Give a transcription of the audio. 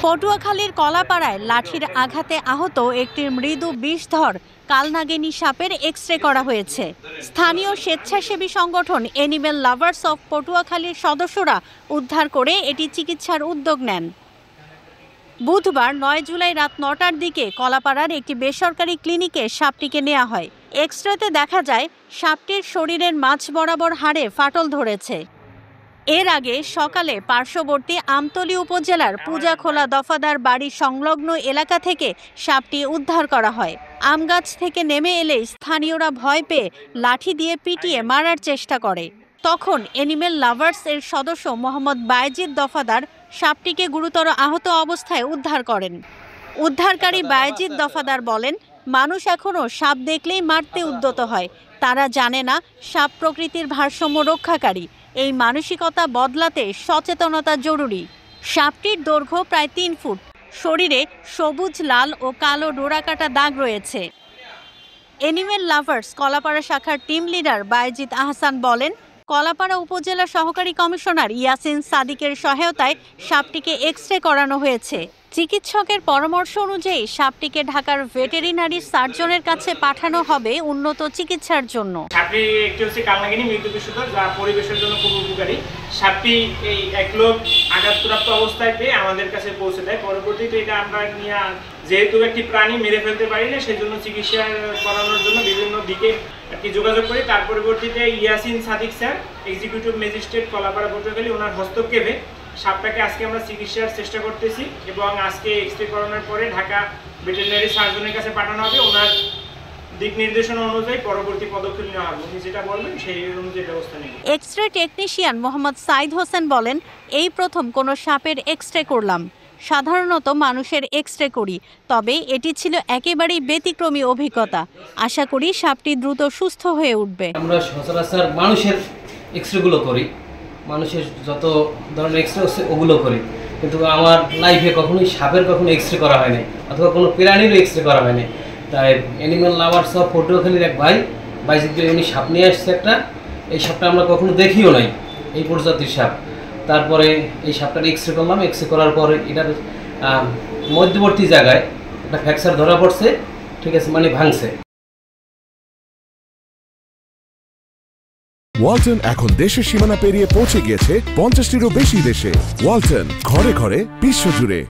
পটুয়াখালীর কলাপাড়ায় লাঠির আঘাতে আহত একটি মৃদু বিষধর কালনাগিনী সাপের এক্স-রে করা হয়েছে। স্থানীয় স্বেচ্ছাসেবী সংগঠন অ্যানিমেল লাভার্স অফ পটুয়াখালীর সদস্যরা উদ্ধার করে এটি চিকিৎসার উদ্যোগ নেন। বুধবার ৯ জুলাই রাত ৯টার দিকে কলাপাড়ার একটি বেসরকারি ক্লিনিকে সাপটিকে নেওয়া হয়। এক্স-রেতে দেখা যায় সাপটির শরীরের মাঝ বরাবর হাড়ে ফাটল ধরেছে। এর আগে সকালে পার্শ্ববর্তী আমতলী উপজেলার পূজাখোলা দফাদার বাড়ি সংলগ্ন এলাকা থেকে সাপটি উদ্ধার করা হয়। আমগাছ থেকে নেমে এলে স্থানীয়রা ভয় পেয়ে লাঠি দিয়ে পিটিয়ে মারার চেষ্টা করে। তখন অ্যানিমেল লাভার্স এর সদস্য মোহাম্মদ বায়েজিদ দফাদার সাপটিকে গুরুতর আহত অবস্থায় উদ্ধার করেন। উদ্ধারকারী বায়েজিদ দফাদার বলেন, মানুষ এখনও সাপ দেখলেই মারতে উদ্যত হয়। তারা জানে না সাপ প্রকৃতির ভারসাম্য রক্ষাকারী। এই মানসিকতা বদলাতে সচেতনতা জরুরি। সাপটির দৈর্ঘ্য প্রায় ৩ ফুট। শরীরে সবুজ, লাল ও কালো ডোরাকাটা দাগ রয়েছে। অ্যানিমেল লাভার্স কলাপাড়া শাখার টিম লিডার বায়েজিদ আহসান বলেন, কলাপাড়া উপজেলা সহকারী কমিশনার ইয়াসিন সাদিকের সহায়তায় সাপটিকে এক্স-রে করানো হয়েছে। চিকিৎসকের পরামর্শ অনুযায়ী সাপটিকে ঢাকার ভেটেরিনারি সার্জনের কাছে পাঠানো হবে উন্নত চিকিৎসার জন্য। সাপটি একটি হচ্ছে কালনাগিনী মৃত্যু বিষধর, যা পরিবেশের জন্য খুব উপকারী। সাপটি এই এক লোক আঘাতপ্রাপ্ত অবস্থায় পেয়ে আমাদের কাছে পৌঁছে দেয়। পরবর্তীতে এটা আমরা নিয়ে, যেহেতু একটি প্রাণী মেরে ফেলতে পারি না, সেই জন্য চিকিৎসা করানোর জন্য বিভিন্ন দিকে যোগাযোগ করি। তার পরবর্তীতে Yasin Sadik sir, executive magistrate Kalapara Patuakhali, ওনার হস্তক্ষেপে সাপটাকে আজকে আমরা চিকিৎসার চেষ্টা করতেছি এবং আজকে এক্স-রে করানোর পরে ঢাকা ভেটেরিনারি সার্জনের কাছে পাঠানো হবে। ওনার দিক নির্দেশনা অনুযায়ী পরবর্তী পদক্ষেপ নেওয়া হবে। উনি যেটা বলবেন সেই অনুযায়ী ব্যবস্থা নেব। এক্স-রে টেকনিশিয়ান মোহাম্মদ সাইদ হোসেন বলেন, এই প্রথম কোনো সাপের এক্স-রে করলাম। সাধারণত মানুষের এক্স-রে করি, তবে এটি ছিল একেবারেই ব্যতিক্রমী অভিজ্ঞতা। আশা করি সাপটি দ্রুত সুস্থ হয়ে উঠবে। আমরা সচরাচর মানুষের এক্স-রেগুলো করি, মানুষের যত ধরনের এক্স-রে আছে ওগুলো করি, কিন্তু আমার লাইফে কখনোই সাপের কখনো এক্স-রে করা হয়নি, অথবা কোনো প্রাণীরও এক্স-রে করা হয়নি। তাই অ্যানিমেল লাভার্স অফ পটুয়াখালীর এক ভাই বাইজিৎ উনি সাপ নিয়ে আসছে একটা। এই সাপটা আমরা কখনো দেখিও নাই, এই প্রজাতির সাপ। তারপরে এই সাপটার এক্স-রে করলাম। এক্স-রে করার পরে এটার মধ্যবর্তী জায়গায় একটা ফ্র্যাকচার ধরা পড়ছে, ঠিক আছে, মানে ভাঙছে। ওয়ালটন এখন দেশের সীমানা পেরিয়ে পৌঁছে গিয়েছে 50টিরও বেশি দেশে। ওয়ালটন, ঘরে ঘরে, বিশ্বজুড়ে।